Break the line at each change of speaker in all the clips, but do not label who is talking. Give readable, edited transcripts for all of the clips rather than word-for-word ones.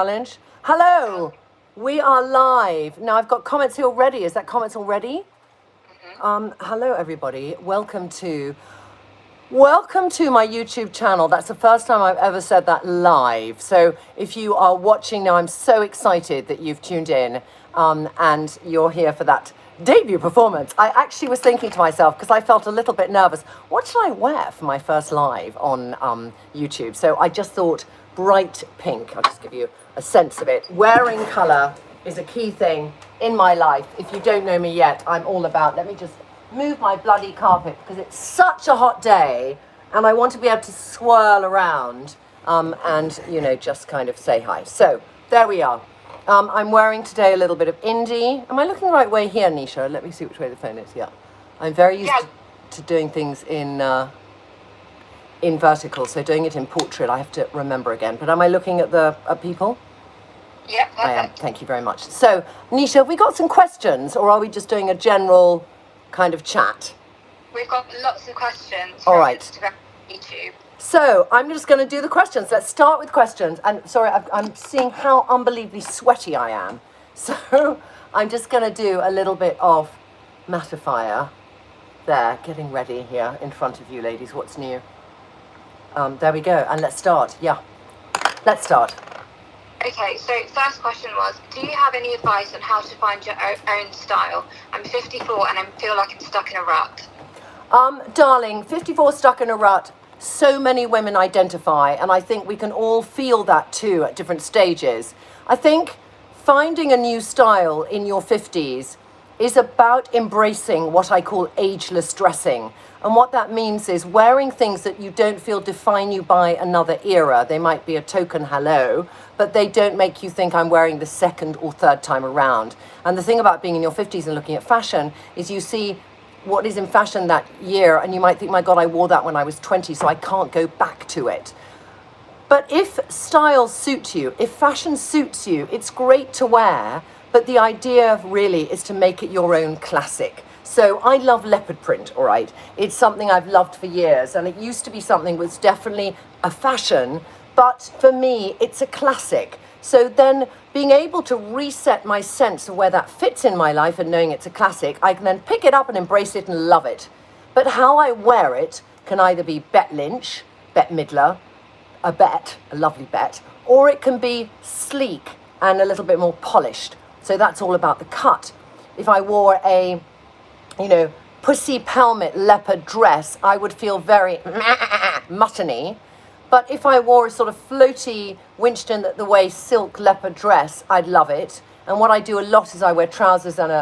Challenge. Hello, we are live. Now I've got comments here already. Is that comments already? Hello everybody. Welcome to my YouTube channel. That's the first time I've ever said that live. So if you are watching now, I'm so excited that you've tuned in and you're here for that debut performance. I actually was thinking to myself, because I felt a little bit nervous, what should I wear for my first live on YouTube? So I just thought bright pink. I'll just give you a sense of it. Wearing colour is a key thing in my life. If you don't know me yet, I'm all about, let me just move my bloody carpet because it's such a hot day and I want to be able to swirl around and, you know, just kind of say hi. So there we are. I'm wearing today a little bit of Indi. Am I looking the right way here, Nisha? Let me see which way the phone is. Yeah. I'm very used to doing things in vertical, so doing it in portrait I have to remember again. But am I looking at people?
Yeah, perfect.
I am. Thank you very much. So, Nisha, have we got some questions or are we just doing a general kind of chat?
We've got lots of questions
All
from
right.
Instagram and YouTube.
So I'm just going to do the questions. Let's start with questions. And sorry, I'm seeing how unbelievably sweaty I am. So I'm just going to do a little bit of Mattifying there, getting ready here in front of you ladies. What's new? There we go. And let's start. Yeah, let's start.
Okay, so first question was, do you have any advice on how to find your own style? I'm 54 and I feel like I'm stuck in a rut.
Darling, 54 stuck in a rut. So many women identify, and I think we can all feel that too at different stages. I think finding a new style in your 50s is about embracing what I call ageless dressing. And what that means is wearing things that you don't feel define you by another era. They might be a token hello, but they don't make you think I'm wearing the second or third time around. And the thing about being in your 50s and looking at fashion is you see what is in fashion that year and you might think, my God, I wore that when I was 20, so I can't go back to it. But if style suits you, if fashion suits you, it's great to wear, but the idea really is to make it your own classic. So I love leopard print, all right? It's something I've loved for years, and it used to be something that was definitely a fashion, but for me, it's a classic. So then being able to reset my sense of where that fits in my life and knowing it's a classic, I can then pick it up and embrace it and love it. But how I wear it can either be Bette Lynch, Bette Midler, a lovely Bette, or it can be sleek and a little bit more polished. So that's all about the cut. If I wore a, you know, pussy pelmet leopard dress, I would feel very muttony. But if I wore a sort of floaty Winston at the waist silk leopard dress, I'd love it. And what I do a lot is I wear trousers and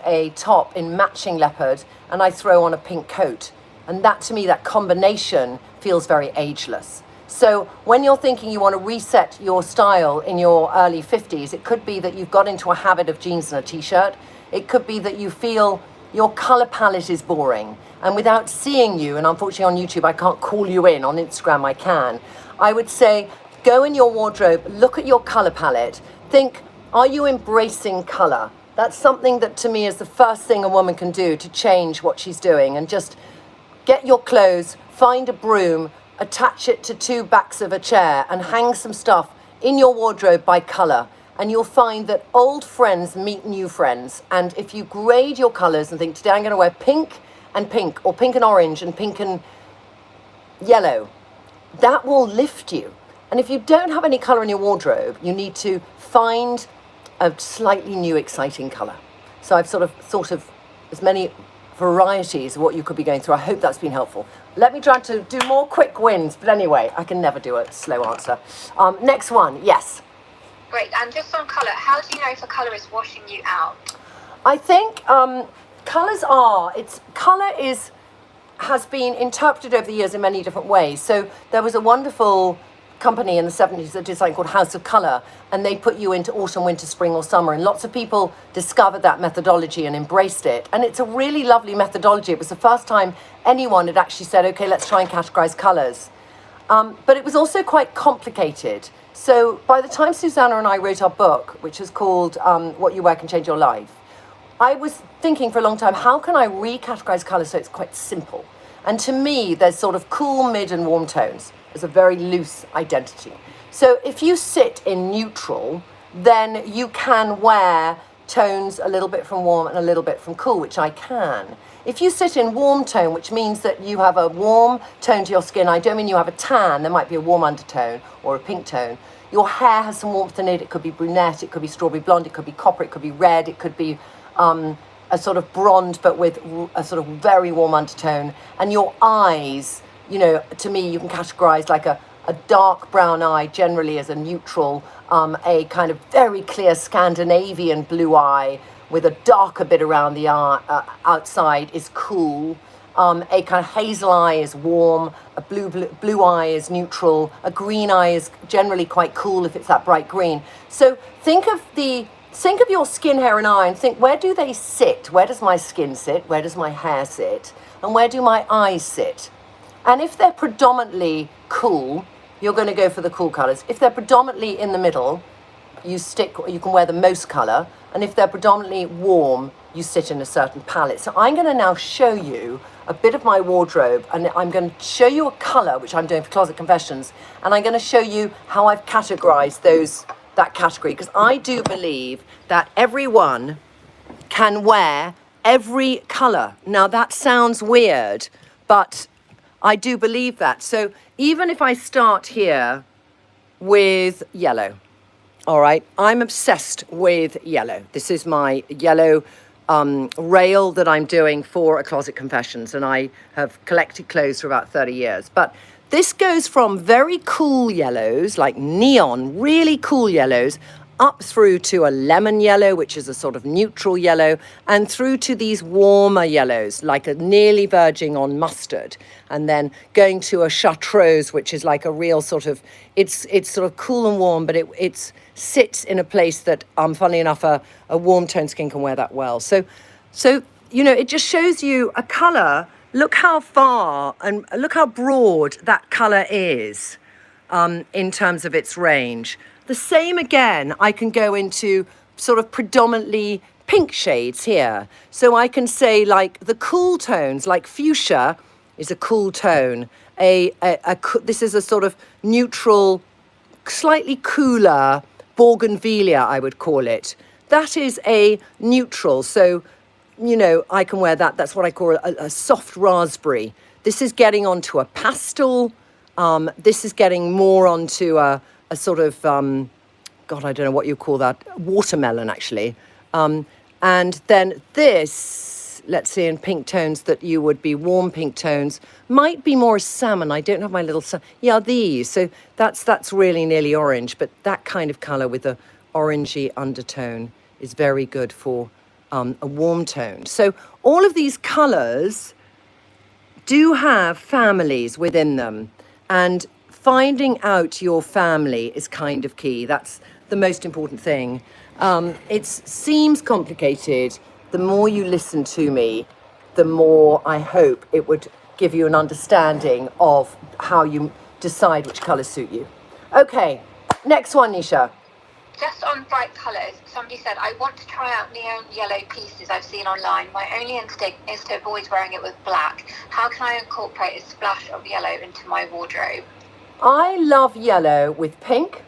a top in matching leopard, and I throw on a pink coat. And that, to me, that combination feels very ageless. So when you're thinking you want to reset your style in your early 50s, it could be that you've got into a habit of jeans and a t-shirt. It could be that you feel your color palette is boring. And without seeing you, and unfortunately on YouTube, I can't call you in, on Instagram I can, I would say, go in your wardrobe, look at your color palette, think, are you embracing color? That's something that to me is the first thing a woman can do to change what she's doing, and just get your clothes, find a broom, attach it to two backs of a chair and hang some stuff in your wardrobe by color. And you'll find that old friends meet new friends. And if you grade your colors and think, today I'm going to wear pink, or pink and orange, and pink and yellow, that will lift you. And if you don't have any color in your wardrobe, you need to find a slightly new, exciting color. So I've sort of thought of as many varieties of what you could be going through. I hope that's been helpful. Let me try to do more quick wins, but anyway, I can never do a slow answer. Next one, yes.
Great, and just on colour, how do you know if a colour is washing you out?
I think colour has been interpreted over the years in many different ways. So there was a wonderful company in the 70s that did something called House of Colour, and they put you into autumn, winter, spring or summer, and lots of people discovered that methodology and embraced it. And it's a really lovely methodology. It was the first time anyone had actually said, okay, let's try and categorize colours. But it was also quite complicated. So by the time Susanna and I wrote our book, which is called What You Wear Can Change Your Life, I was thinking for a long time, how can I recategorize colours so it's quite simple? And to me, there's sort of cool, mid and warm tones. as a very loose identity. So if you sit in neutral, then you can wear tones a little bit from warm and a little bit from cool, which I can. If you sit in warm tone, which means that you have a warm tone to your skin, I don't mean you have a tan, there might be a warm undertone or a pink tone. Your hair has some warmth in it. It could be brunette, it could be strawberry blonde, it could be copper, it could be red, it could be a sort of blonde but with a sort of very warm undertone. And your eyes, you know, to me you can categorize like a dark brown eye generally as a neutral, a kind of very clear Scandinavian blue eye with a darker bit around the eye, outside is cool. A kind of hazel eye is warm, a blue eye is neutral, a green eye is generally quite cool if it's that bright green. So think of your skin, hair and eye and think, where do they sit? Where does my skin sit? Where does my hair sit? And where do my eyes sit? And if they're predominantly cool, you're going to go for the cool colors. If they're predominantly in the middle, you can wear the most color. And if they're predominantly warm, you sit in a certain palette. So I'm going to now show you a bit of my wardrobe, and I'm going to show you a color, which I'm doing for Closet Confessions, and I'm going to show you how I've categorized that category, because I do believe that everyone can wear every color. Now that sounds weird, but I do believe that. So even if I start here with yellow, all right, I'm obsessed with yellow. This is my yellow rail that I'm doing for A Closet Confessions, and I have collected clothes for about 30 years. But this goes from very cool yellows, like neon, really cool yellows, up through to a lemon yellow, which is a sort of neutral yellow, and through to these warmer yellows, like a nearly verging on mustard, and then going to a chartreuse, which is like a real sort of, it's sort of cool and warm, but it sits in a place that, funnily enough, a warm tone skin can wear that well. So, you know, it just shows you a color. Look how far and look how broad that color is in terms of its range. The same again, I can go into sort of predominantly pink shades here. So I can say like the cool tones, like fuchsia is a cool tone. This is a sort of neutral, slightly cooler bougainvillea, I would call it. That is a neutral. So, you know, I can wear that. That's what I call a soft raspberry. This is getting onto a pastel. This is getting more onto a sort of, God, I don't know what you call that, watermelon actually. And then this, let's see, in pink tones that you would be warm pink tones, might be more salmon. I don't have my little, yeah, these. So that's really nearly orange, but that kind of color with a orangey undertone is very good for a warm tone. So all of these colors do have families within them, and finding out your family is kind of key. That's the most important thing. It seems complicated. The more you listen to me, the more I hope it would give you an understanding of how you decide which colours suit you. Okay, next one, Nisha.
Just on bright colours, somebody said, I want to try out neon yellow pieces I've seen online. My only instinct is to avoid wearing it with black. How can I incorporate a splash of yellow into my wardrobe?
I love yellow with pink.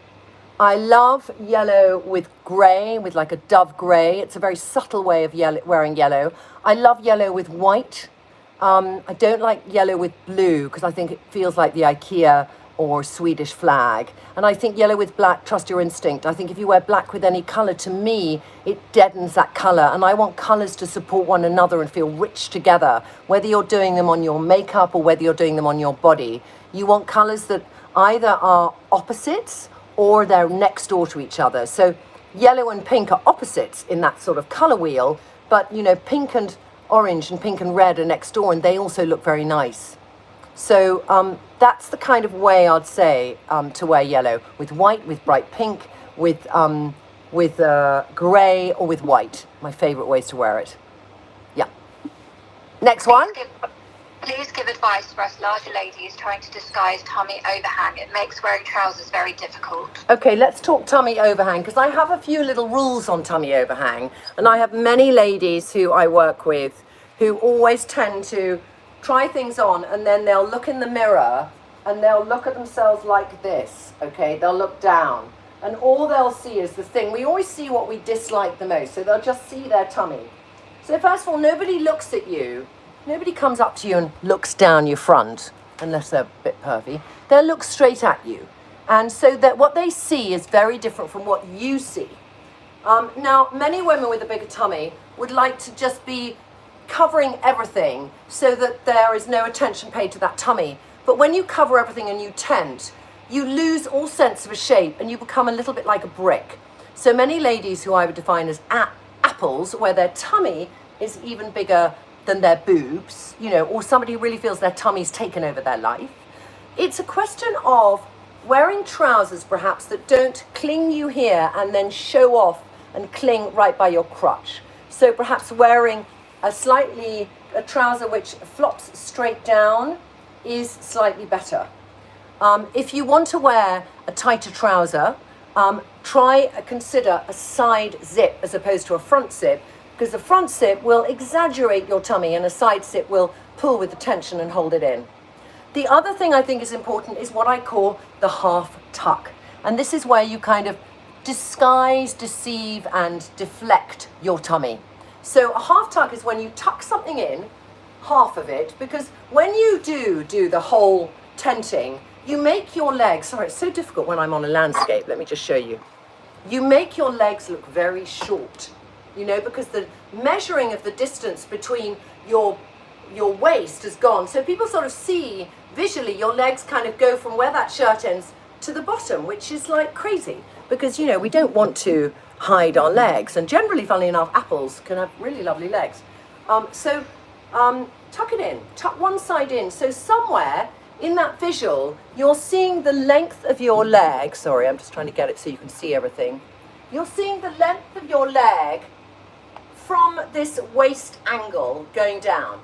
I love yellow with grey, with like a dove grey. It's a very subtle way of wearing yellow. I love yellow with white. I don't like yellow with blue because I think it feels like the IKEA or Swedish flag. And I think yellow with black, trust your instinct. I think if you wear black with any colour, to me, it deadens that colour. And I want colours to support one another and feel rich together, whether you're doing them on your makeup or whether you're doing them on your body. You want colours that either are opposites or they're next door to each other. So yellow and pink are opposites in that sort of colour wheel, but you know, pink and orange and pink and red are next door, and they also look very nice. So that's the kind of way I'd say to wear yellow, with white, with bright pink, with grey, or with white. My favourite ways to wear it. Yeah. Next one.
Please give advice for us larger ladies trying to disguise tummy overhang. It makes wearing trousers very difficult.
Okay, let's talk tummy overhang, because I have a few little rules on tummy overhang, and I have many ladies who I work with who always tend to try things on and then they'll look in the mirror and they'll look at themselves like this, okay? They'll look down, and all they'll see is the thing. We always see what we dislike the most, so they'll just see their tummy. So first of all, nobody looks at you. Nobody comes up to you and looks down your front, unless they're a bit pervy. They'll look straight at you. And so that what they see is very different from what you see. Now, many women with a bigger tummy would like to just be covering everything so that there is no attention paid to that tummy. But when you cover everything and you tent, you lose all sense of a shape and you become a little bit like a brick. So many ladies who I would define as apples, where their tummy is even bigger than their boobs, you know, or somebody who really feels their tummy's taken over their life. It's a question of wearing trousers perhaps that don't cling you here and then show off and cling right by your crotch. So perhaps wearing a trouser which flops straight down is slightly better. If you want to wear a tighter trouser, consider a side zip as opposed to a front zip, because the front zip will exaggerate your tummy and a side zip will pull with the tension and hold it in. The other thing I think is important is what I call the half tuck. And this is where you kind of disguise, deceive, and deflect your tummy. So a half tuck is when you tuck something in, half of it, because when you do the whole tenting, you make your legs, sorry, it's so difficult when I'm on a landscape, let me just show you. You make your legs look very short, you know, because the measuring of the distance between your waist has gone. So people sort of see visually your legs kind of go from where that shirt ends to the bottom, which is like crazy because, you know, we don't want to hide our legs. And generally, funnily enough, apples can have really lovely legs. Tuck it in, tuck one side in. So somewhere in that visual, you're seeing the length of your leg. Sorry, I'm just trying to get it so you can see everything. You're seeing the length of your leg from this waist angle going down,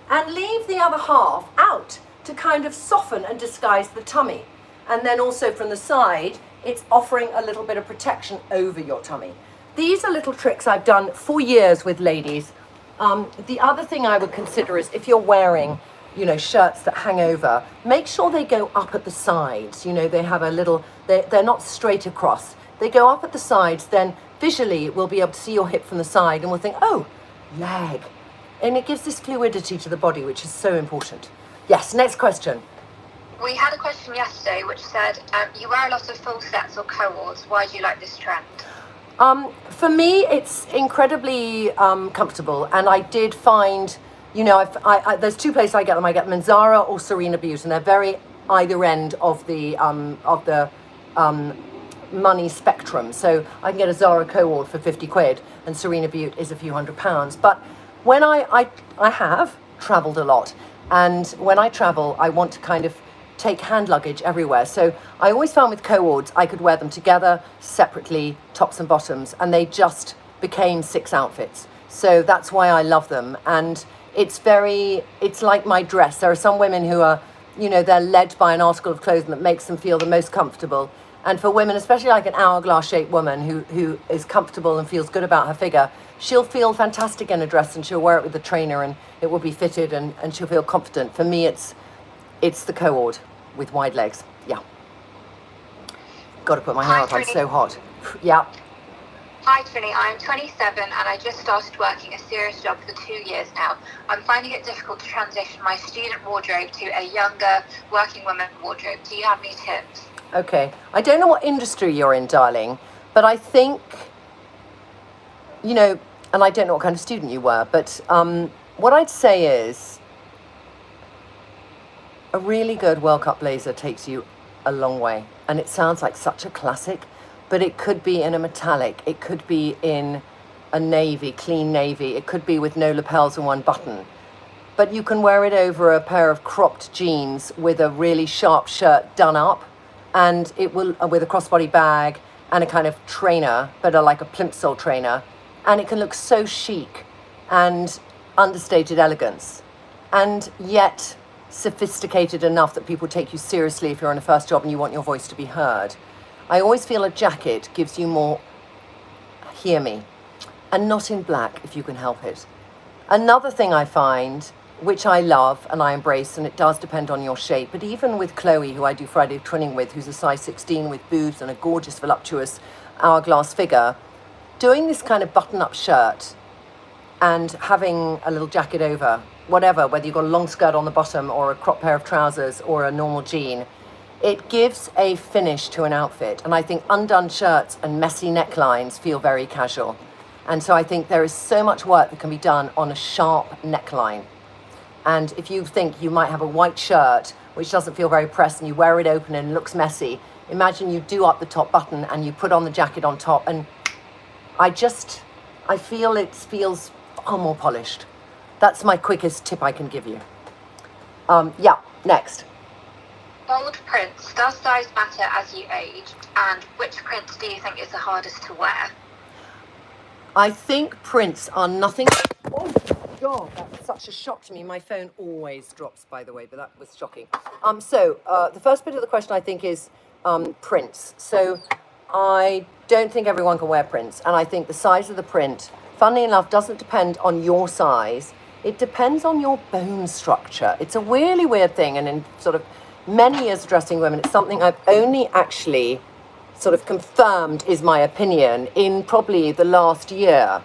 and leave the other half out to kind of soften and disguise the tummy. And then also from the side, it's offering a little bit of protection over your tummy. These are little tricks I've done for years with ladies. The other thing I would consider is if you're wearing, you know, shirts that hang over, make sure they go up at the sides. You know, they have a little, they're not straight across. They go up at the sides, then visually we'll be able to see your hip from the side and we'll think, oh, leg. And it gives this fluidity to the body, which is so important. Yes, next question.
We had a question yesterday which said, you wear a lot of full sets or co-ords. Why do you like this trend?
For me, it's incredibly comfortable. And I did find, you know, there's two places I get them. I get them in Zara or Serena Beaut, and they're very either end of the money spectrum. So I can get a Zara co-ord for 50 quid and Serena Beaut is a few £100s. But when I have traveled a lot, and when I travel, I want to kind of take hand luggage everywhere. So I always found with co-ords, I could wear them together, separately, tops and bottoms, and they just became 6 outfits. So that's why I love them. And it's like my dress. There are some women who are, you know, they're led by an article of clothing that makes them feel the most comfortable. And for women, especially like an hourglass shaped woman who is comfortable and feels good about her figure, she'll feel fantastic in a dress and she'll wear it with a trainer and it will be fitted and she'll feel confident. For me, it's the co-ord with wide legs. Yeah. Got to put my hair up, I'm so hot. Yeah.
Hi Trinny, I'm 27 and I just started working a serious job for 2 years now. I'm finding it difficult to transition my student wardrobe to a younger working woman wardrobe. Do you have any tips?
Okay. I don't know what industry you're in, darling, but I think, you know, and I don't know what kind of student you were, but what I'd say is a really good World Cup blazer takes you a long way. And it sounds like such a classic, but it could be in a metallic. It could be in a navy, clean navy. It could be with no lapels and one button. But you can wear it over a pair of cropped jeans with a really sharp shirt done up, and it will, with a crossbody bag and a kind of trainer, but like a plimsoll trainer. And it can look so chic and understated elegance, and yet sophisticated enough that people take you seriously if you're on a first job and you want your voice to be heard. I always feel a jacket gives you more, hear me, and not in black if you can help it. Another thing I find which I love and I embrace, and it does depend on your shape. But even with Chloe, who I do Friday twinning with, who's a size 16 with boobs and a gorgeous, voluptuous hourglass figure, doing this kind of button-up shirt and having a little jacket over, whatever, whether you've got a long skirt on the bottom or a crop pair of trousers or a normal jean, it gives a finish to an outfit. And I think undone shirts and messy necklines feel very casual. And so I think there is so much work that can be done on a sharp neckline. And if you think you might have a white shirt which doesn't feel very pressed and you wear it open and it looks messy, imagine you do up the top button and you put on the jacket on top, and I feel it feels far more polished. That's my quickest tip I can give you. Yeah, next.
Bold prints. Does size matter as you age? And which prints do you think is the hardest to wear?
I think prints are nothing... Oh, God, that's such a shock to me. My phone always drops, by the way, but that was shocking. The first bit of the question, I think, is prints. So I don't think everyone can wear prints. And I think the size of the print, funnily enough, doesn't depend on your size. It depends on your bone structure. It's a really weird thing. And in sort of many years of dressing women, it's something I've only actually sort of confirmed is my opinion in probably the last year.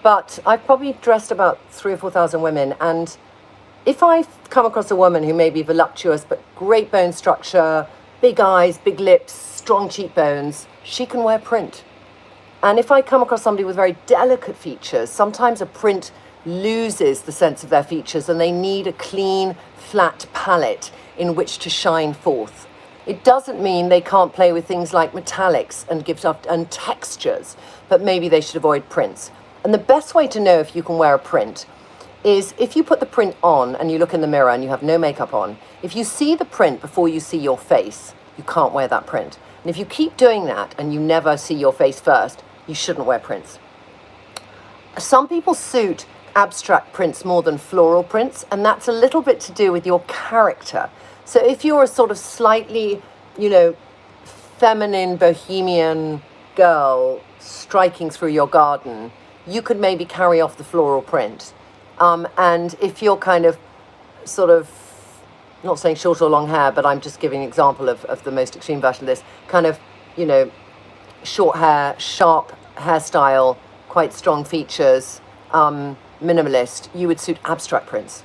But I've probably dressed about 3,000 or 4,000 women, and if I come across a woman who may be voluptuous but great bone structure, big eyes, big lips, strong cheekbones, she can wear print. And if I come across somebody with very delicate features, sometimes a print loses the sense of their features and they need a clean, flat palette in which to shine forth. It doesn't mean they can't play with things like metallics and textures, but maybe they should avoid prints. And the best way to know if you can wear a print is if you put the print on and you look in the mirror and you have no makeup on, if you see the print before you see your face, you can't wear that print. And if you keep doing that and you never see your face first, you shouldn't wear prints. Some people suit abstract prints more than floral prints, and that's a little bit to do with your character. So if you're a sort of slightly, feminine, bohemian girl striking through your garden, you could maybe carry off the floral print. And if you're kind of sort of, not saying short or long hair, but I'm just giving an example of the most extreme version of this, kind of, short hair, sharp hairstyle, quite strong features, minimalist, you would suit abstract prints.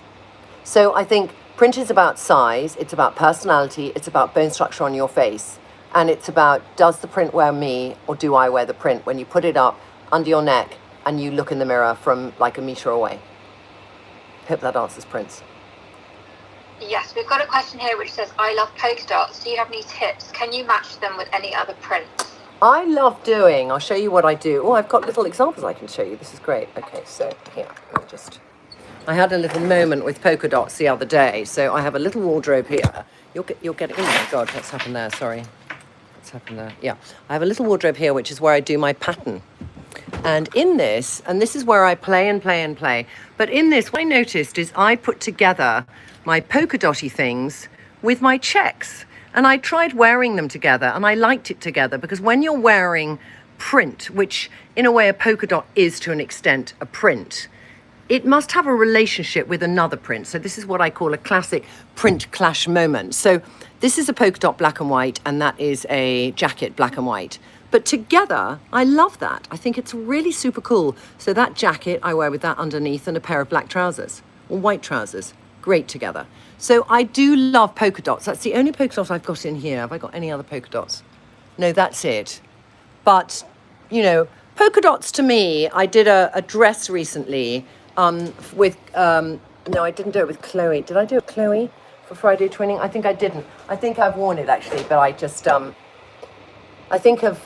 So I think print is about size, it's about personality, it's about bone structure on your face, and it's about, does the print wear me or do I wear the print when you put it up under your neck and you look in the mirror from like a metre away. Hope that answers prints.
Yes, we've got a question here which says, I love polka dots. Do you have any tips? Can you match them with any other prints?
I love doing, I'll show you what I do. Oh, I've got little examples I can show you. This is great. Okay, so here, I had a little moment with polka dots the other day. So I have a little wardrobe here. You'll get, oh my God, what's happened there? Sorry. What's happened there? Yeah, I have a little wardrobe here, which is where I do my pattern. And in this, and this is where I play and play and play, but in this, what I noticed is I put together my polka dotty things with my checks. And I tried wearing them together, and I liked it together, because when you're wearing print, which in a way a polka dot is to an extent a print, it must have a relationship with another print. So this is what I call a classic print clash moment. So this is a polka dot black and white, and that is a jacket black and white. But together, I love that. I think it's really super cool. So that jacket I wear with that underneath and a pair of black trousers or white trousers. Great together. So I do love polka dots. That's the only polka dot I've got in here. Have I got any other polka dots? No, that's it. But, polka dots to me, I did a dress recently with, no, I didn't do it with Chloe. Did I do it with Chloe for Friday twinning? I think I didn't. I think I've worn it actually, but I just, I think of,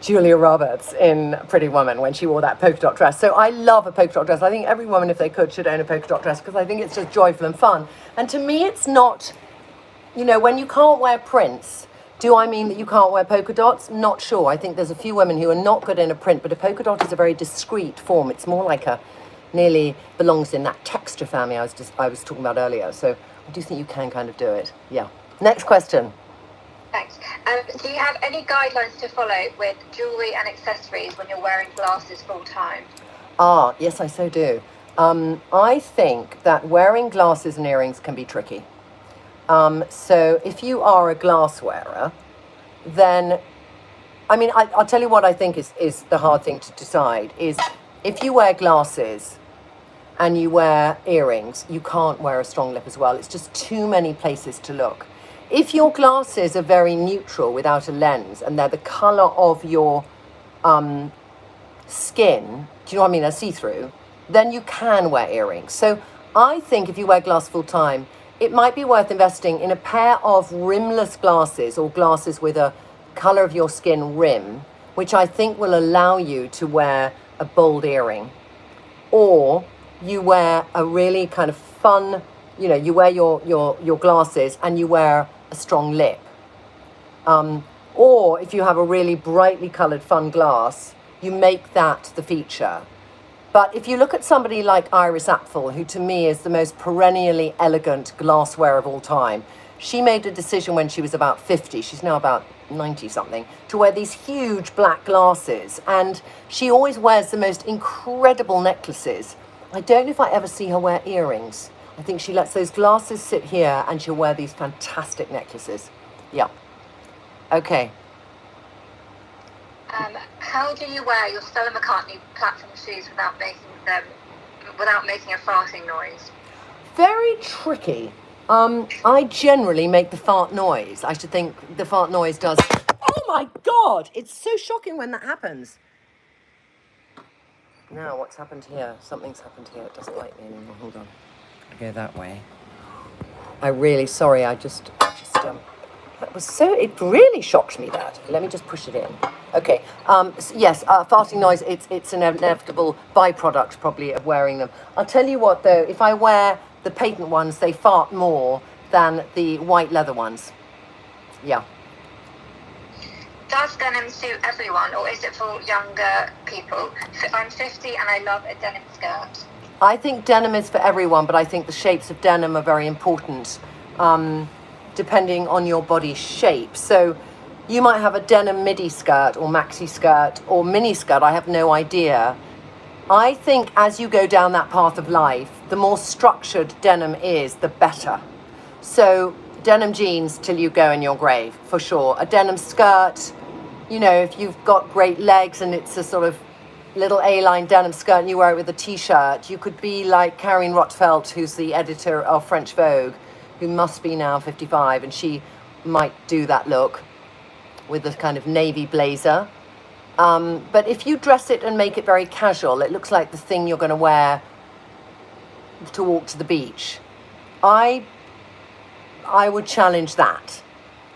Julia Roberts in Pretty Woman when she wore that polka dot dress. So I love a polka dot dress. I think every woman, if they could, should own a polka dot dress, because I think it's just joyful and fun. And to me, it's not, when you can't wear prints, do I mean that you can't wear polka dots? Not sure. I think there's a few women who are not good in a print, but a polka dot is a very discreet form. It's more like nearly belongs in that texture family I was talking about earlier. So I do think you can kind of do it. Yeah. Next question.
Thanks. Do you have any guidelines to follow with jewellery and accessories when you're wearing glasses full time?
Yes, I so do. I think that wearing glasses and earrings can be tricky. So if you are a glass wearer, then, I mean, I'll tell you what I think is the hard thing to decide is if you wear glasses and you wear earrings, you can't wear a strong lip as well. It's just too many places to look. If your glasses are very neutral without a lens and they're the colour of your skin, do you know what I mean, they're see-through, then you can wear earrings. So I think if you wear glass full time, it might be worth investing in a pair of rimless glasses or glasses with a colour of your skin rim, which I think will allow you to wear a bold earring. Or you wear a really kind of fun, you know, you wear your glasses and you wear a strong lip. Or if you have a really brightly coloured fun glass, you make that the feature. But if you look at somebody like Iris Apfel, who to me is the most perennially elegant glassware of all time, she made a decision when she was about 50, she's now about 90 something, to wear these huge black glasses. And she always wears the most incredible necklaces. I don't know if I ever see her wear earrings. I think she lets those glasses sit here and she'll wear these fantastic necklaces. Yeah. Okay.
How do you wear your Stella McCartney platform shoes without making a farting noise?
Very tricky. I generally make the fart noise. I should think the fart noise does. Oh my God! It's so shocking when that happens. Now, what's happened here? Something's happened here. It doesn't like me anymore. Hold on. I go that way. I'm really sorry. It really shocked me that. Let me just push it in. Okay. Yes, farting noise, it's an inevitable byproduct probably of wearing them. I'll tell you what though, if I wear the patent ones, they fart more than the white leather ones. Yeah.
Does denim suit everyone or is it for younger people? I'm 50 and I love a denim skirt.
I think denim is for everyone, but I think the shapes of denim are very important. Depending on your body shape. So you might have a denim midi skirt or maxi skirt or mini skirt, I have no idea. I think as you go down that path of life, the more structured denim is, the better. So denim jeans till you go in your grave, for sure. A denim skirt, you know, if you've got great legs and it's a sort of little A-line denim skirt and you wear it with a t-shirt, you could be like Karine Rottfeld, who's the editor of French Vogue, who must be now 55, and she might do that look with a kind of navy blazer. But if you dress it and make it very casual, it looks like the thing you're going to wear to walk to the beach. I would challenge that.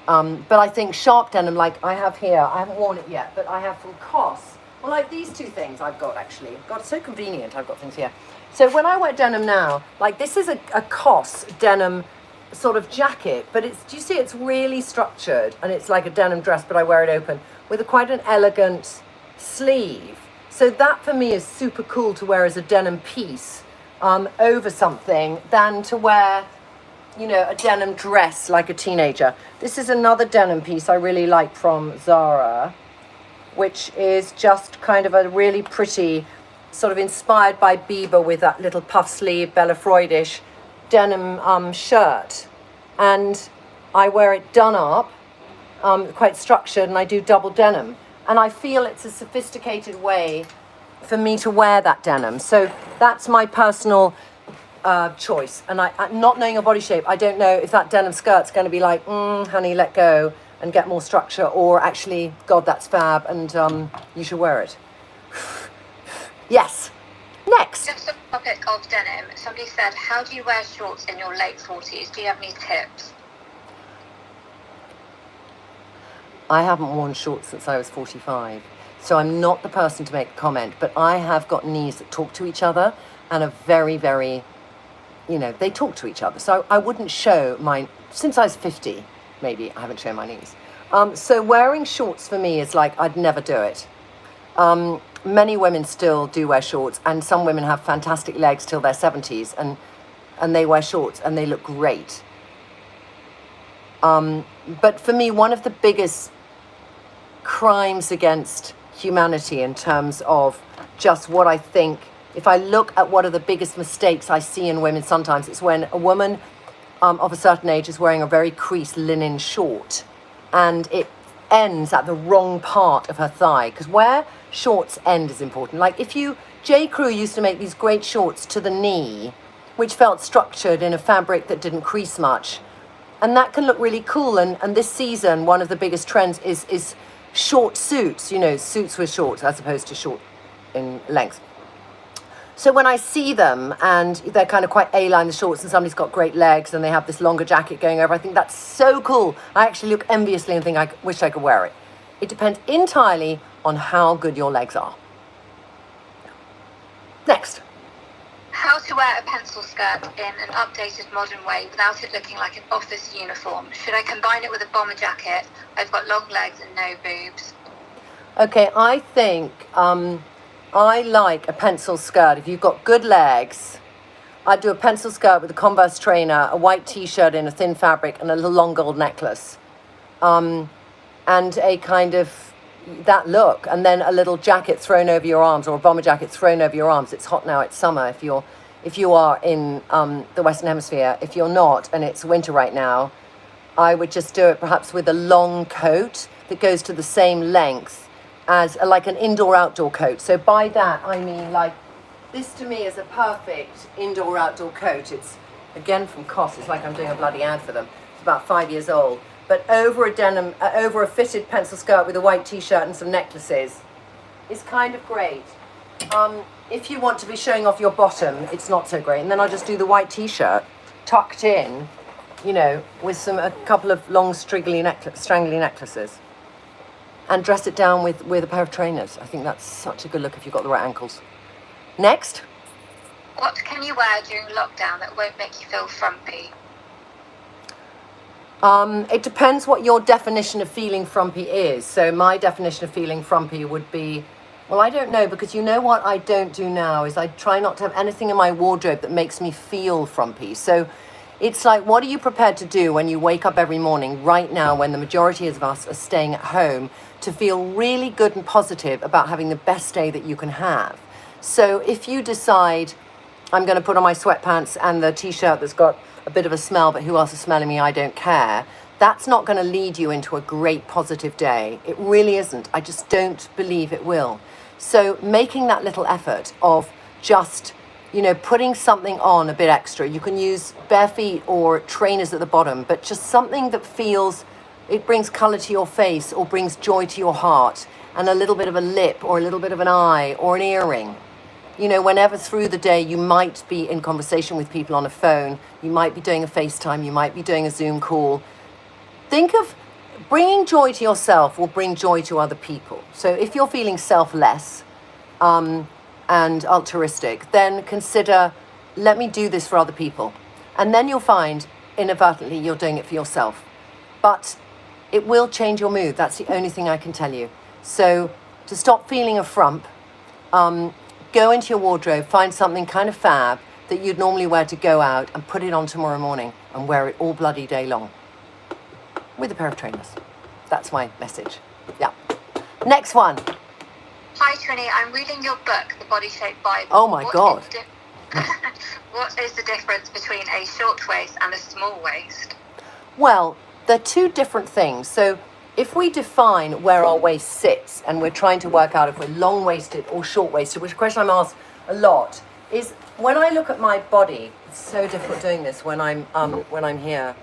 But I think sharp denim, like I have here, I haven't worn it yet, but I have from COS. Well, like these two things I've got actually. God, it's so convenient, I've got things here. So when I wear denim now, like this is a COS denim sort of jacket, but it's, do you see, it's really structured and it's like a denim dress, but I wear it open with quite an elegant sleeve. So that for me is super cool to wear as a denim piece over something than to wear, you know, a denim dress like a teenager. This is another denim piece I really like from Zara, which is just kind of a really pretty, sort of inspired by Bieber with that little puff sleeve, Bella Freudish denim shirt. And I wear it done up, quite structured, and I do double denim. And I feel it's a sophisticated way for me to wear that denim. So that's my personal choice. And I, not knowing your body shape, I don't know if that denim skirt's going to be like, honey, let go and get more structure, or actually, God, that's fab, and you should wear it. Yes. Next.
Just on the topic of denim, somebody said, how do you wear shorts in your late 40s? Do you have any tips?
I haven't worn shorts since I was 45, so I'm not the person to make a comment, but I have got knees that talk to each other and are very, very, you know, they talk to each other. So I wouldn't show mine, since I was 50, maybe, I haven't shown my knees. So wearing shorts for me is like, I'd never do it. Many women still do wear shorts, and some women have fantastic legs till their 70s, and they wear shorts and they look great. But for me, one of the biggest crimes against humanity in terms of just what I think if I look at what are the biggest mistakes I see in women sometimes, it's when a woman of a certain age is wearing a very creased linen short and it ends at the wrong part of her thigh, because where shorts end is important. Like J. Crew used to make these great shorts to the knee, which felt structured in a fabric that didn't crease much. And that can look really cool. And this season, one of the biggest trends is short suits, you know, suits with shorts as opposed to short in length. So when I see them and they're kind of quite A-line, the shorts, and somebody's got great legs and they have this longer jacket going over, I think that's so cool. I actually look enviously and think I wish I could wear it. It depends entirely on how good your legs are. Next.
How to wear a pencil skirt in an updated modern way without it looking like an office uniform. Should I combine it with a bomber jacket? I've got long legs and no boobs.
Okay, I think I like a pencil skirt. If you've got good legs, I'd do a pencil skirt with a Converse trainer, a white t-shirt in a thin fabric, and a little long gold necklace. And a kind of that look, and then a little jacket thrown over your arms, or a bomber jacket thrown over your arms. It's hot now, it's summer if you are in the Western Hemisphere. If you're not, and it's winter right now, I would just do it perhaps with a long coat that goes to the same length as like an indoor-outdoor coat. So by that, I mean like, this to me is a perfect indoor-outdoor coat. It's, again, from COS, it's like I'm doing a bloody ad for them. It's about 5 years old. But over a denim, over a fitted pencil skirt with a white t-shirt and some necklaces is kind of great. If you want to be showing off your bottom, it's not so great. And then I'll just do the white t-shirt tucked in, you know, with a couple of long strangly necklaces. And dress it down with a pair of trainers. I think that's such a good look if you've got the right ankles. Next.
What can you wear during lockdown that won't make you feel frumpy?
It depends what your definition of feeling frumpy is. So my definition of feeling frumpy would be, well, I don't know, because you know what I don't do now is I try not to have anything in my wardrobe that makes me feel frumpy. So it's like, what are you prepared to do when you wake up every morning right now when the majority of us are staying at home to feel really good and positive about having the best day that you can have? So if you decide, I'm going to put on my sweatpants and the t-shirt that's got a bit of a smell, but who else is smelling me? I don't care. That's not going to lead you into a great positive day. It really isn't. I just don't believe it will. So making that little effort of just, you know, putting something on a bit extra. You can use bare feet or trainers at the bottom, but just something that feels, it brings color to your face or brings joy to your heart, and a little bit of a lip or a little bit of an eye or an earring. You know, whenever through the day you might be in conversation with people on a phone, you might be doing a FaceTime, you might be doing a Zoom call. Think of bringing joy to yourself will bring joy to other people. So if you're feeling selfless and altruistic, then consider, let me do this for other people. And then you'll find inadvertently you're doing it for yourself. But it will change your mood. That's the only thing I can tell you. So to stop feeling a frump, go into your wardrobe, find something kind of fab that you'd normally wear to go out, and put it on tomorrow morning and wear it all bloody day long with a pair of trainers. That's my message. Yeah. Next one.
Hi Trinny, I'm reading your book, The Body Shape Bible.
Oh my God.
What is the difference between a short waist and a small waist?
Well, they're two different things. So if we define where our waist sits, and we're trying to work out if we're long-waisted or short-waisted, which is a question I'm asked a lot, is when I look at my body, it's so difficult doing this when I'm here.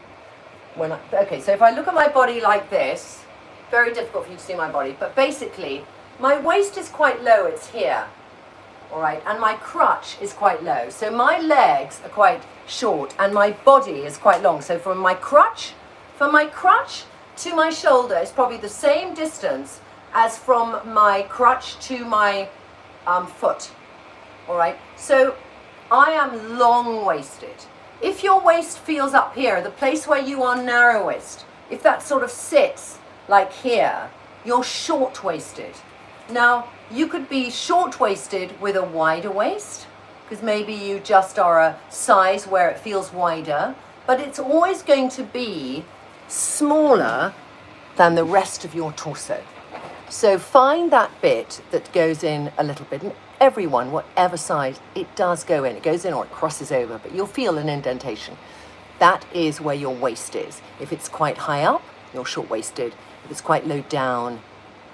Okay, so if I look at my body like this, very difficult for you to see my body, but basically, my waist is quite low, it's here, all right, and my crutch is quite low. So my legs are quite short, and my body is quite long. So from my crutch to my shoulder is probably the same distance as from my crutch to my foot, all right? So I am long-waisted. If your waist feels up here, the place where you are narrowest, if that sort of sits like here, you're short-waisted. Now, you could be short-waisted with a wider waist, because maybe you just are a size where it feels wider, but it's always going to be smaller than the rest of your torso. So find that bit that goes in a little bit, and everyone, whatever size, it does go in. It goes in or it crosses over, but you'll feel an indentation. That is where your waist is. If it's quite high up, you're short-waisted. If it's quite low down,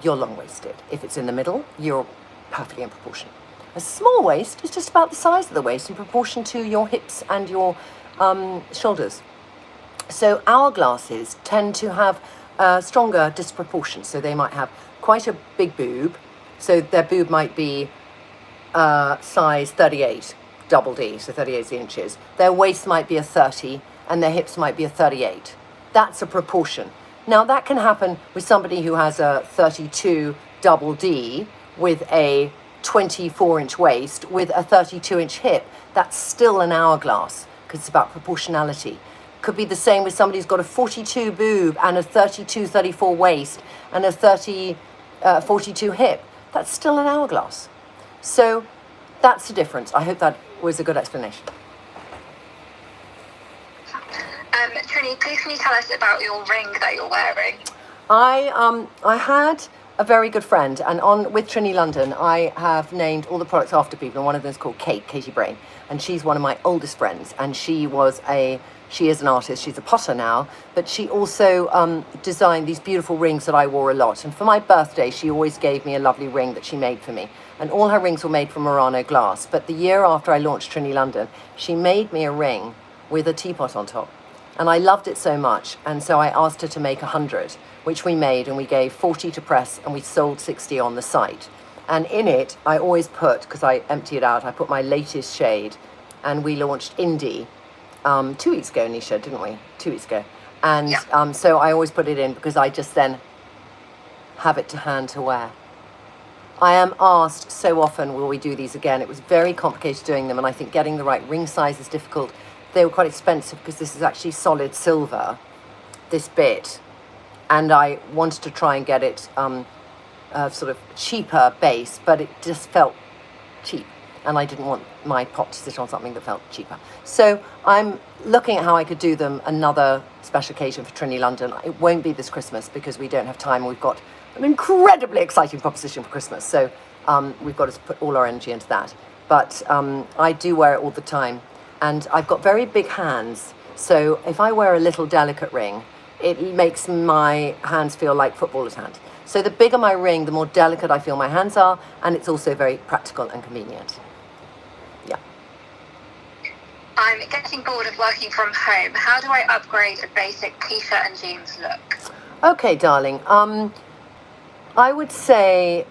you're long-waisted. If it's in the middle, you're perfectly in proportion. A small waist is just about the size of the waist in proportion to your hips and your shoulders. So hourglasses tend to have stronger disproportion. So they might have quite a big boob. So their boob might be size 38, double D, so 38 inches. Their waist might be a 30 and their hips might be a 38. That's a proportion. Now that can happen with somebody who has a 32 double D with a 24-inch waist with a 32-inch hip. That's still an hourglass because it's about proportionality. Could be the same with somebody who's got a 42 boob and a 32, 34 waist and a 42 hip. That's still an hourglass. So that's the difference. I hope that was a good explanation.
Trinny, please can you tell us about your ring that you're wearing?
I had a very good friend, and with Trinny London, I have named all the products after people, and one of them is called Katie Brain, and she's one of my oldest friends, and she is an artist. She's a potter now, but she also designed these beautiful rings that I wore a lot. And for my birthday, she always gave me a lovely ring that she made for me. And all her rings were made from Murano glass. But the year after I launched Trinny London, she made me a ring with a teapot on top. And I loved it so much. And so I asked her to make 100, which we made, and we gave 40 to press, and we sold 60 on the site. And in it, I always put, because I empty it out, I put my latest shade, and we launched Indi 2 weeks ago, Nisha, didn't we? 2 weeks ago. And yeah. So I always put it in because I just then have it to hand to wear. I am asked so often, will we do these again? It was very complicated doing them, and I think getting the right ring size is difficult. They were quite expensive because this is actually solid silver, this bit, and I wanted to try and get it sort of cheaper base, but it just felt cheap, and I didn't want my pot to sit on something that felt cheaper. So I'm looking at how I could do them another special occasion for Trinny London. It won't be this Christmas because we don't have time. We've got an incredibly exciting proposition for Christmas, so we've got to put all our energy into that. But I do wear it all the time, and I've got very big hands, so if I wear a little delicate ring, it makes my hands feel like footballers' hands. So the bigger my ring, the more delicate I feel my hands are, and it's also very practical and convenient. Yeah.
I'm getting bored of working from home. How do I upgrade a basic t-shirt and jeans look?
Okay, darling. I would say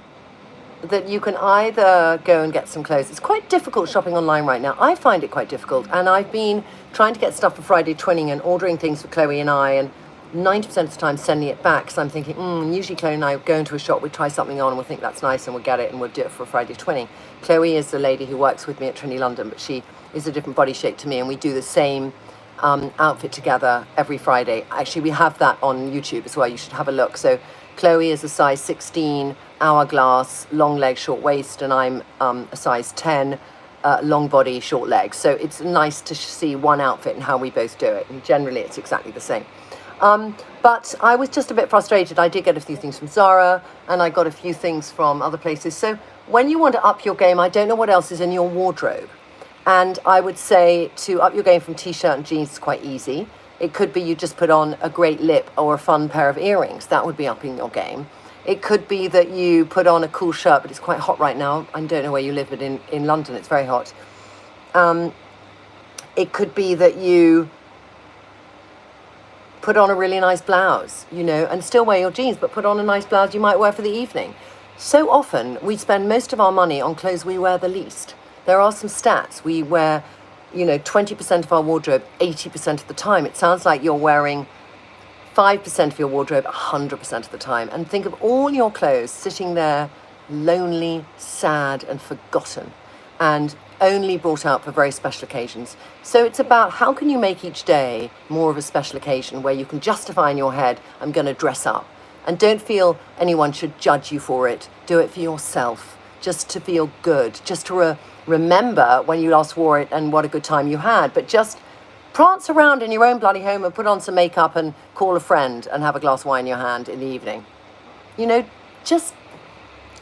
that you can either go and get some clothes. It's quite difficult shopping online right now. I find it quite difficult, and I've been trying to get stuff for Friday twinning and ordering things for Chloe and I, and 90% of the time sending it back because I'm thinking, usually Chloe and I go into a shop, we try something on, and we'll think that's nice, and we'll get it, and we'll do it for Friday twinning. Chloe is the lady who works with me at Trinny London, but she is a different body shape to me, and we do the same outfit together every Friday. Actually, we have that on YouTube as well. You should have a look. So Chloe is a size 16 hourglass, long leg, short waist, and I'm a size 10 long body, short legs. So it's nice to see one outfit and how we both do it, and generally it's exactly the same. But I was just a bit frustrated. I did get a few things from Zara, and I got a few things from other places. So when you want to up your game, I don't know what else is in your wardrobe. And I would say to up your game from t-shirt and jeans is quite easy. It could be you just put on a great lip or a fun pair of earrings. That would be upping your game. It could be that you put on a cool shirt, but it's quite hot right now. I don't know where you live, but in London it's very hot. It could be that you put on a really nice blouse, and still wear your jeans, but put on a nice blouse you might wear for the evening. So often we spend most of our money on clothes we wear the least. There are some stats. We wear, 20% of our wardrobe 80% of the time. It sounds like you're wearing 5% of your wardrobe 100% of the time. And think of all your clothes sitting there lonely, sad, and forgotten, and only brought out for very special occasions. So it's about how can you make each day more of a special occasion where you can justify in your head, I'm going to dress up. And don't feel anyone should judge you for it. Do it for yourself, just to feel good, just to remember when you last wore it and what a good time you had. But just prance around in your own bloody home and put on some makeup and call a friend and have a glass of wine in your hand in the evening. Just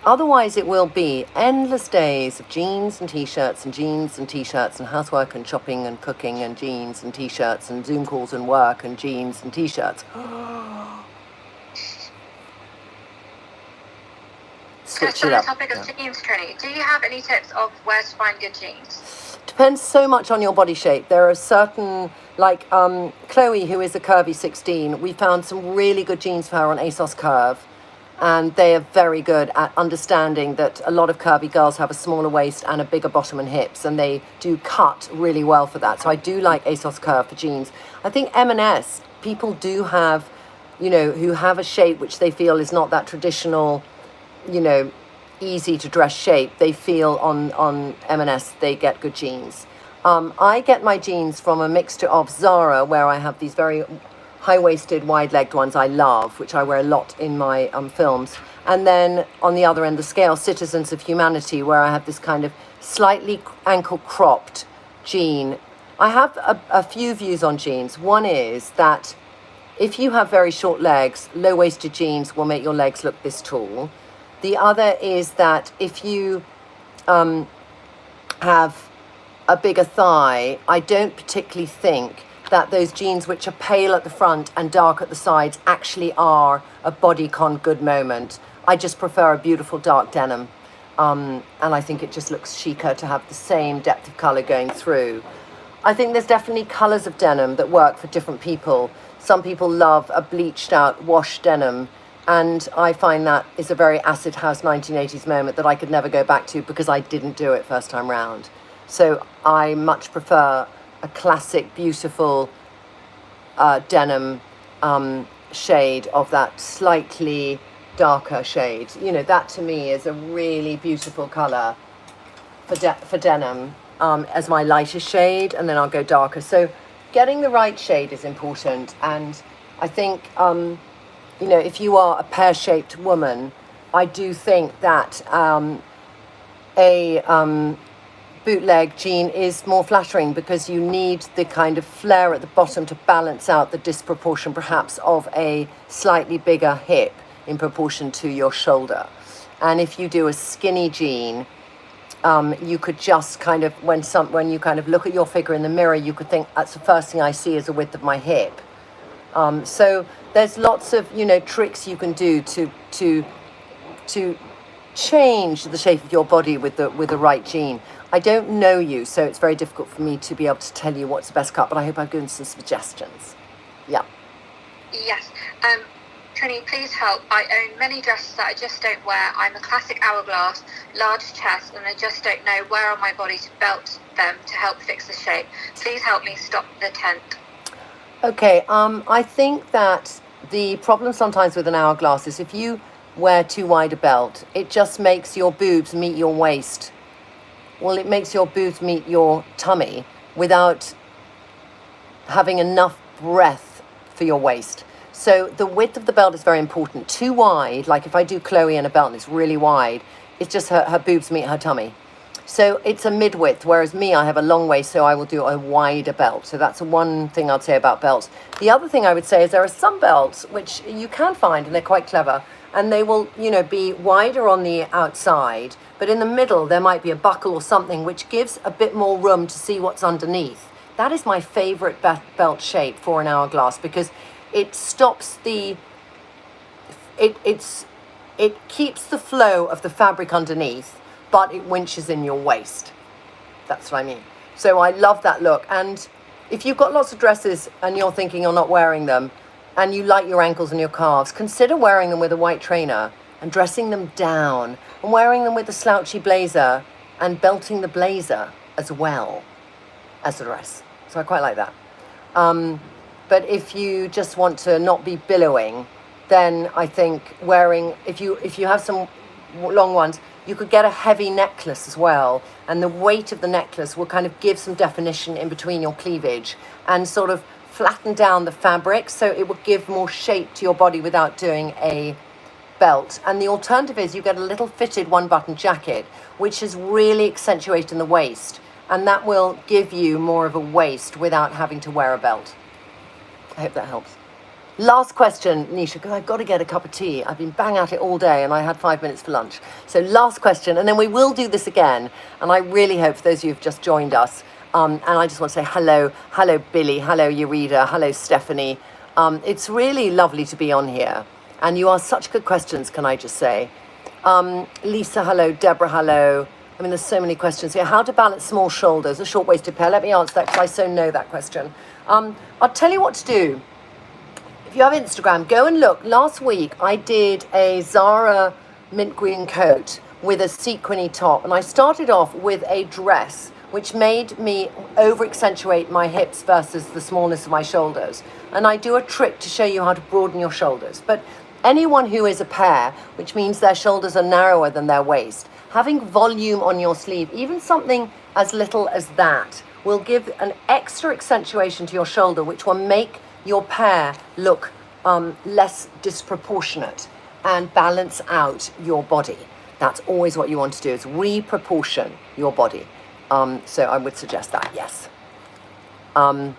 Otherwise, it will be endless days of jeans and t-shirts and jeans and t-shirts and housework and shopping and cooking and jeans and t-shirts and Zoom calls and work and jeans and t-shirts. Switch it up.
On the topic of jeans, Trinny, do you have any tips of where to find good jeans?
Depends so much on your body shape. There are certain, like Chloe, who is a curvy 16, we found some really good jeans for her on ASOS Curve. And they are very good at understanding that a lot of curvy girls have a smaller waist and a bigger bottom and hips, and they do cut really well for that. So I do like ASOS Curve for jeans. I think M&S, people do have, you know, who have a shape which they feel is not that traditional, you know, easy to dress shape. They feel on M&S they get good jeans. I get my jeans from a mixture of Zara, where I have these very high-waisted, wide-legged ones I love, which I wear a lot in my films. And then on the other end of the scale, Citizens of Humanity, where I have this kind of slightly ankle-cropped jean. I have a few views on jeans. One is that if you have very short legs, low-waisted jeans will make your legs look this tall. The other is that if you have a bigger thigh, I don't particularly think that those jeans which are pale at the front and dark at the sides actually are a bodycon good moment. I just prefer a beautiful dark denim. And I think it just looks chicer to have the same depth of colour going through. I think there's definitely colours of denim that work for different people. Some people love a bleached out wash denim, and I find that is a very acid house 1980s moment that I could never go back to because I didn't do it first time round. So I much prefer a classic, beautiful denim shade of that slightly darker shade. You know, that to me is a really beautiful colour for denim as my lightest shade, and then I'll go darker. So getting the right shade is important, and I think, you know, if you are a pear-shaped woman, I do think that a bootleg jean is more flattering because you need the kind of flare at the bottom to balance out the disproportion perhaps of a slightly bigger hip in proportion to your shoulder. And if you do a skinny jean, you could just kind of, when you kind of look at your figure in the mirror, you could think, that's the first thing I see is the width of my hip. So there's lots of, you know, tricks you can do to change the shape of your body with the right jean. I don't know you, so it's very difficult for me to be able to tell you what's the best cut, but I hope I've given some suggestions. Yeah.
Yes. Trinny, please help. I own many dresses that I just don't wear. I'm a classic hourglass, large chest, and I just don't know where on my body to belt them to help fix the shape. Please help me stop the tent.
Okay, I think that the problem sometimes with an hourglass is if you wear too wide a belt, it just makes your boobs meet your waist. Well, it makes your boobs meet your tummy without having enough breadth for your waist. So the width of the belt is very important. Too wide, like if I do Chloe in a belt and it's really wide, it's just her boobs meet her tummy. So it's a mid-width, whereas me, I have a long waist, so I will do a wider belt. So that's one thing I'd say about belts. The other thing I would say is there are some belts which you can find, and they're quite clever, and they will, you know, be wider on the outside, but in the middle there might be a buckle or something which gives a bit more room to see what's underneath. That is my favorite belt shape for an hourglass because it stops the, it keeps the flow of the fabric underneath, but it winches in your waist. That's what I mean. So I love that look. And if you've got lots of dresses and you're thinking you're not wearing them, and you like your ankles and your calves, consider wearing them with a white trainer and dressing them down and wearing them with a slouchy blazer and belting the blazer as well as the dress. So I quite like that. But if you just want to not be billowing, then I think wearing, if you have some long ones, you could get a heavy necklace as well. And the weight of the necklace will kind of give some definition in between your cleavage and sort of flatten down the fabric, so it will give more shape to your body without doing a belt. And the alternative is you get a little fitted one-button jacket, which is really accentuating the waist, and that will give you more of a waist without having to wear a belt. I hope that helps. Last question, Nisha, because I've got to get a cup of tea. I've been bang at it all day and I had 5 minutes for lunch. So last question, and then we will do this again. And I really hope for those of you who've just joined us, and I just want to say hello Billy, hello Eureka, hello Stephanie. It's really lovely to be on here. And you ask such good questions, can I just say. Lisa, hello, Deborah, hello. I mean, there's so many questions here. How to balance small shoulders, a short-waisted pair? Let me answer that because I so know that question. I'll tell you what to do. If you have Instagram, go and look. Last week, I did a Zara mint green coat with a sequiny top. And I started off with a dress, which made me over-accentuate my hips versus the smallness of my shoulders. And I do a trick to show you how to broaden your shoulders. But anyone who is a pear, which means their shoulders are narrower than their waist, having volume on your sleeve, even something as little as that, will give an extra accentuation to your shoulder, which will make your pear look less disproportionate and balance out your body. That's always what you want to do, is reproportion your body. So I would suggest that, yes. And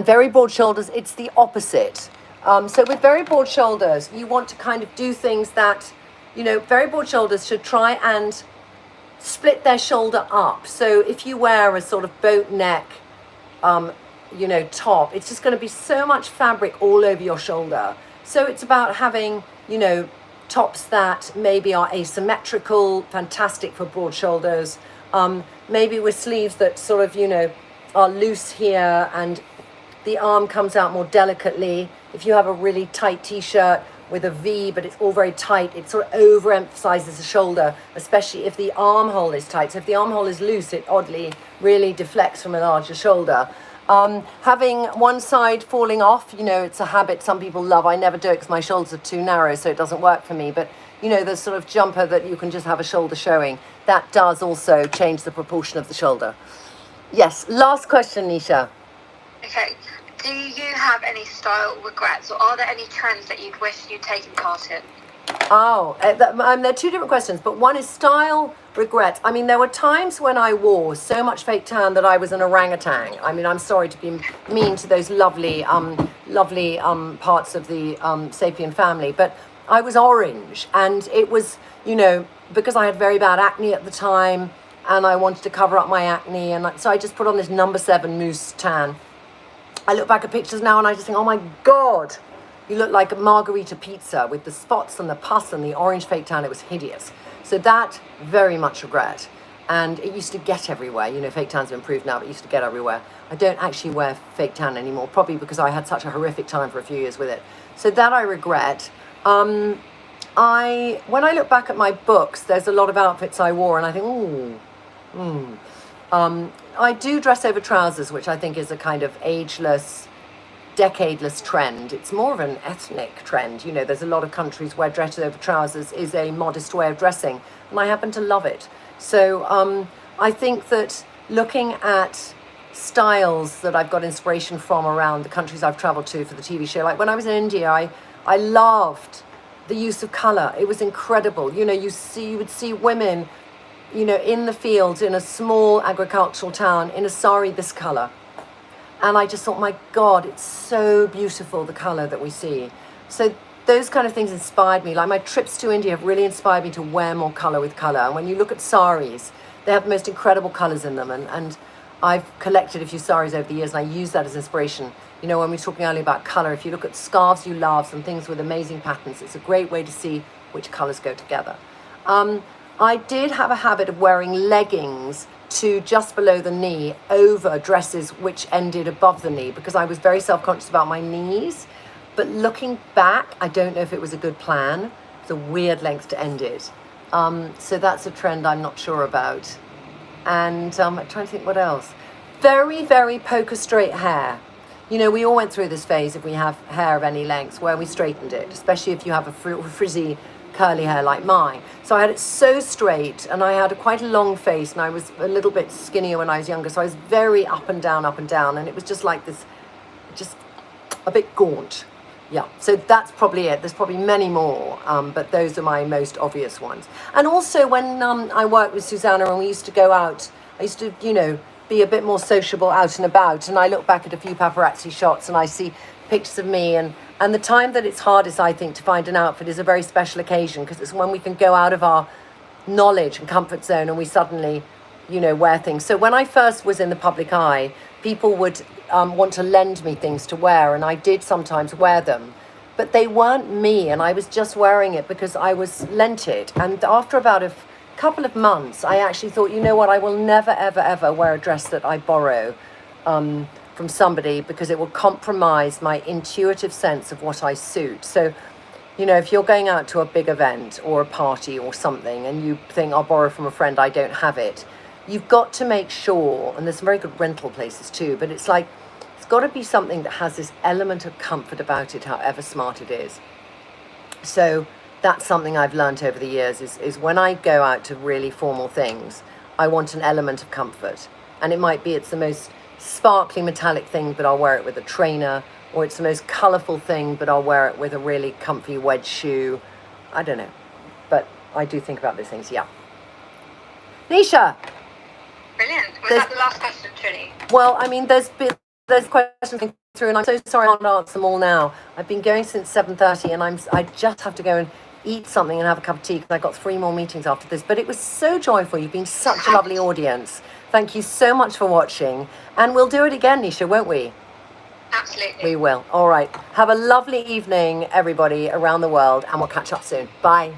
very broad shoulders, it's the opposite. So with very broad shoulders, you want to kind of do things that, you know, very broad shoulders should try and split their shoulder up. So if you wear a sort of boat neck, you know, top, it's just going to be so much fabric all over your shoulder. So it's about having, you know, tops that maybe are asymmetrical, fantastic for broad shoulders. Maybe with sleeves that sort of, you know, are loose here and the arm comes out more delicately. If you have a really tight t-shirt with a V, but it's all very tight, it sort of overemphasizes the shoulder, especially if the armhole is tight. So if the armhole is loose, it oddly really deflects from a larger shoulder. Having one side falling off, you know, it's a habit some people love. I never do it because my shoulders are too narrow, so it doesn't work for me. But, you know, the sort of jumper that you can just have a shoulder showing, that does also change the proportion of the shoulder. Yes, last question, Nisha.
Okay. Do you have any style regrets, or are there any trends that you'd wish you'd taken part in?
Oh, there are two different questions, but one is style regrets. I mean, there were times when I wore so much fake tan that I was an orangutan. I mean, I'm sorry to be mean to those lovely parts of the sapien family, but I was orange, and it was, you know, because I had very bad acne at the time, and I wanted to cover up my acne, and so I just put on this number 7 mousse tan. I look back at pictures now and I just think, oh my God, you look like a margarita pizza with the spots and the pus and the orange fake tan. It was hideous. So that, very much regret. And it used to get everywhere. You know, fake tan's improved now, but it used to get everywhere. I don't actually wear fake tan anymore, probably because I had such a horrific time for a few years with it. So that I regret. When I look back at my books, there's a lot of outfits I wore and I think, I do dress over trousers, which I think is a kind of ageless, decadeless trend. It's more of an ethnic trend. You know, there's a lot of countries where dress over trousers is a modest way of dressing, and I happen to love it. So I think that looking at styles that I've got inspiration from around the countries I've traveled to for the TV show, like when I was in India, I loved the use of color. It was incredible. You know, you would see women, you know, in the fields in a small agricultural town in a sari this color. And I just thought, my God, it's so beautiful, the color that we see. So those kind of things inspired me. Like my trips to India have really inspired me to wear more color with color. And when you look at saris, they have the most incredible colors in them. And I've collected a few saris over the years and I use that as inspiration. You know, when we were talking earlier about color, if you look at scarves you love, some things with amazing patterns, it's a great way to see which colors go together. I did have a habit of wearing leggings to just below the knee over dresses which ended above the knee because I was very self-conscious about my knees. But looking back, I don't know if it was a good plan. It's a weird length to end it. So that's a trend I'm not sure about. And I'm trying to think what else. Very, very poker straight hair. You know, we all went through this phase if we have hair of any length where we straightened it, especially if you have a frizzy curly hair like mine. So I had it so straight and I had quite a long face and I was a little bit skinnier when I was younger. So I was very up and down. And it was just like this, just a bit gaunt. Yeah, so that's probably it. There's probably many more, but those are my most obvious ones. And also when I worked with Susanna and we used to go out, I used to, you know, be a bit more sociable out and about. And I look back at a few paparazzi shots and I see pictures of me. And the time that it's hardest, I think, to find an outfit is a very special occasion, because it's when we can go out of our knowledge and comfort zone and we suddenly, you know, wear things. So when I first was in the public eye, people would want to lend me things to wear, and I did sometimes wear them, but they weren't me, and I was just wearing it because I was lent it. And after about a couple of months, I actually thought, you know what, I will never, ever, ever wear a dress that I borrow from somebody, because it will compromise my intuitive sense of what I suit. So, you know, if you're going out to a big event or a party or something and you think, I'll borrow from a friend, I don't have it, you've got to make sure, and there's some very good rental places too, but it's like, it's got to be something that has this element of comfort about it, however smart it is. So that's something I've learned over the years, is when I go out to really formal things, I want an element of comfort. And it might be it's the most sparkly metallic thing, but I'll wear it with a trainer, or it's the most colourful thing, but I'll wear it with a really comfy wedge shoe. I don't know. But I do think about those things, yeah. Nisha!
Brilliant. Was that the last question, Trinny?
Well, I mean, there's questions coming through, and I'm so sorry I can't answer them all now. I've been going since 7:30, and I just have to go and eat something and have a cup of tea, because I've got 3 more meetings after this. But it was so joyful. You've been such a lovely audience. Thank you so much for watching. And we'll do it again, Nisha, won't we?
Absolutely.
We will. All right. Have a lovely evening, everybody around the world, and we'll catch up soon. Bye.